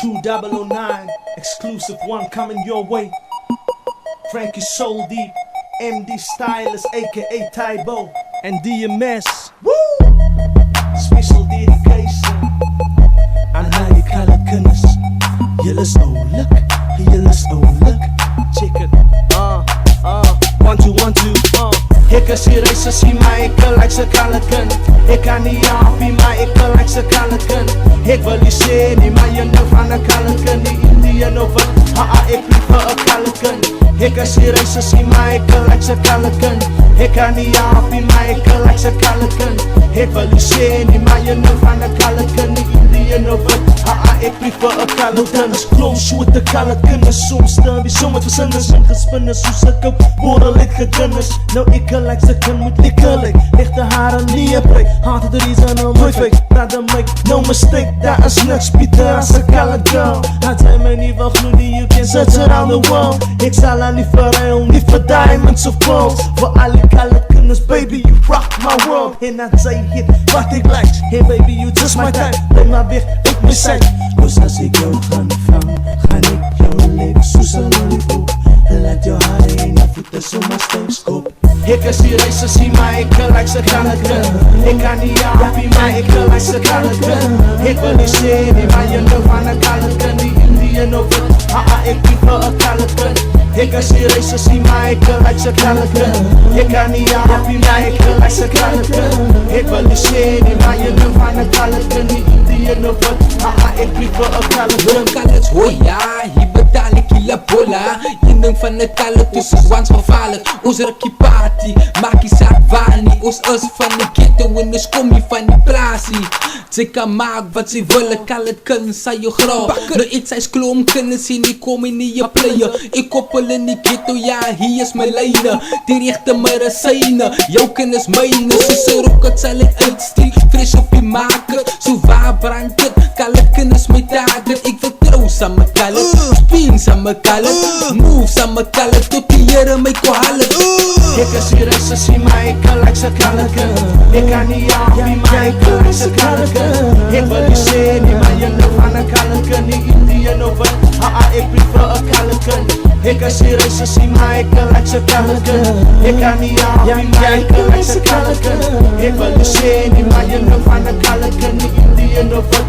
2009, exclusive one coming your way. Frankie Soul Deep, MD Stylus, aka Tybo, and DMS. Woo! Special dedication aan al die kale kinders. Julle is oulik, julle is oulik. Check it, 1, 2, 1, 2, Ek is die reis as jy my, ek like sy kale kind. Ek kan nie afie, maar ek like sy kale kind. Ek wil nie sê nie, maar jy nou van 'n kale kind. Die Indian of wat, ek prefer 'n kale kind. Ek is die reis as jy my, ek like sy kale kind. Ek kan nie afie, maar ek like sy kale kind. Ek wil nie sê nie, maar jy nou van 'n kale kind. Die Indian of wat, ek prefer 'n kale kind. Is klom so te kale kinders, soms staan wie sommer versinners en gespinnes, soos ek ook borrel het gedinnes. Nou ek like sy kind moet lekker lyk, lichte hare nie een break, haat het reason om my fake, brother make no mistake, daar is niks beter as a colored girl. Had sy my nie wil glo nie, you can search around the world. Ek sal haar nie verruil, nie vir diamonds of pearls. Voor al die colored kinders, baby, you rock my world. En dan sy het wat ek like, hey baby, you just my type. Bly maar weg, ek my sy. Dus as ek jou gaan vang, gaan ek jou leek soos een lollipop. Laat jou hare en jou voete sommer styf skop. Ek is die reis as jy my, ek like sy kale kind. Ek kan nie afie, maar ek like sy kale kind. Ek wil nie sê nie, maar jy nou van 'n kale kind. Die Indian of wat, ek prefer 'n kale kind. Ek is die reis as jy my, ek like sy kale kind. Ek kan nie afie, maar ek like sy kale kind. Ek wil nie sê nie, maar jy nou van 'n kale kind. Die Indian of wat, ek prefer 'n kale kind. Kan het hoya, hier betaal ek die bola. Jending van 'n kale tussen wans gevaarlik. Ons rukkie party, maak die saak waar nie. Ons is van die ghetto en ons kom nie van die plaasie. Sy kan maak wat sy wil, ek al het kind, sy jou graag. Nou iets sy klom kinders en die kom in die player. Ek koppel in die ghetto, ja, hier is my lyne. Die rechte medisyne, jou kind is myne. So sy rocket sal ek uitsteek, fresh op die market. So waar brand het, kale kinders my target. Ek vertrouw sa my kale, spin sa my kale, move sa my kale, tot die Here my ko haal. Ek is die reis as jy my, ek like sy kale kind. Ek kan nie afie, maar ek like sy kale kind. Ek wil nie sê nie, maar jy nou van 'n kale kind. Die Indian of wat, ek prefer 'n kale kind. Ek is die reis as jy my, ek like sy kale kind. Ek kan nie afie, maar ek like sy kale kind. Ek wil nie sê nie, maar jy nou van 'n kale kind. Die Indian of wat,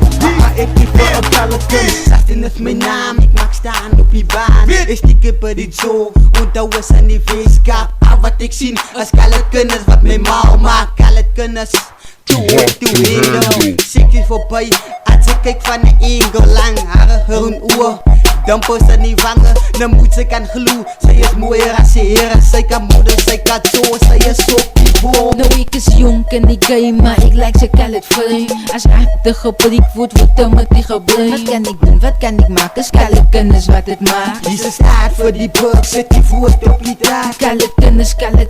ek prefer 'n kale kind. Sastin is my naam, ek maak staan op die baan. Ek stiek by die zoo, onthou is in die weeskap. Wat ek sien is kale kinders wat my mal maak. Kale kinders, toe handle. Siek is voorbij, als ek kyk van 'n engel. Lang hare, hun oor, dumpels in die wange. Dan moet sy kan glo, sy is mooier as sy heren. Sy kan moeder, sy kan zo, sy is op die boom. Nou ek is jong in die game, maar ek like sy colored flame. As acte gebruik word met die gebruik. Wat kan ek doen, wat kan ek maak, is colored kinders wat het maak. Hier is staat vir die burg, sit die voet op die draad. Colored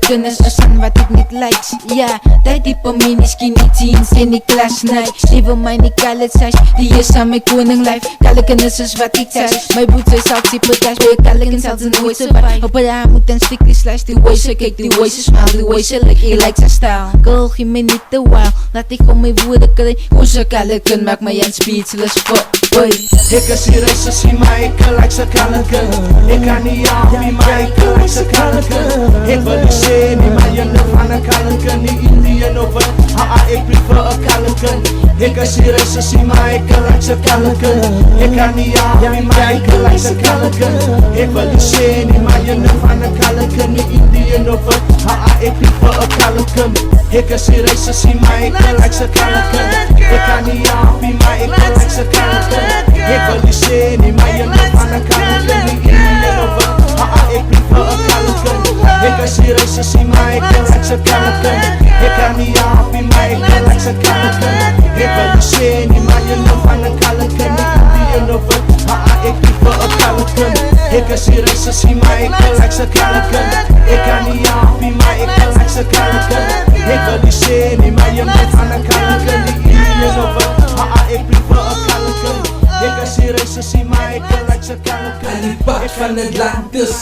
kinders, is aan wat ek niet likes. Ja, die diepe mini skinny jeans en die klas night. Lewe my nie colored size, die is aan my koning life. Colored kinders is wat ek size. My boots is out, die potas, by a colored kind selfs nooit survive. Op haar moet een stuk die slice, die way sy kyk, die way sy smile, die way sy like, ek like sy style. Girl, gee my niet te wild, laat ek om my woorde kry. Ons a colored kind maak my aan speechless for boy. Ek is die reis as jy my, ek like sy colored kind. Ek kan nie afie, maar ek like sy colored kind. Ek wil nie sê nie, maar jy nou van 'n colored kind. Die Indian of wat, ek prefer 'n colored kind. Ek is die reis as jy my, ek like sy colored kind. Ek kan nie afie, maar ek like sy colored kind. Ek wil nie sê nie, maar jy nou van 'n colored kind. Die Indian of wat, ek prefer 'n colored kind. Ek is die reis as jy my, ek like sy colored kind. Ek kan nie afie, maar ek like sy colored kind. Ek wil nie sê nie, maar jy nou van 'n colored kind. Die Indian of wat, ek prefer 'n colored kind. Ek is die reis as jy my, ek like sy colored kind. Ek kan nie afie, maar ek like sy colored kind. Ek wil nie sê nie, maar jy nou van 'n colored kind. Die Indian of wat, ek prefer 'n colored kind. Ek is die reis as jy my, ek like sy colored kind. Ek kan nie afie, maar ek like sy colored kind. Ek wil nie sê nie, maar jy nou van 'n colored kind. Die Indian of wat, ek prefer 'n colored kind. Ek is die reis as jy my, ek like sy colored kind. Aan die pad van Atlantis.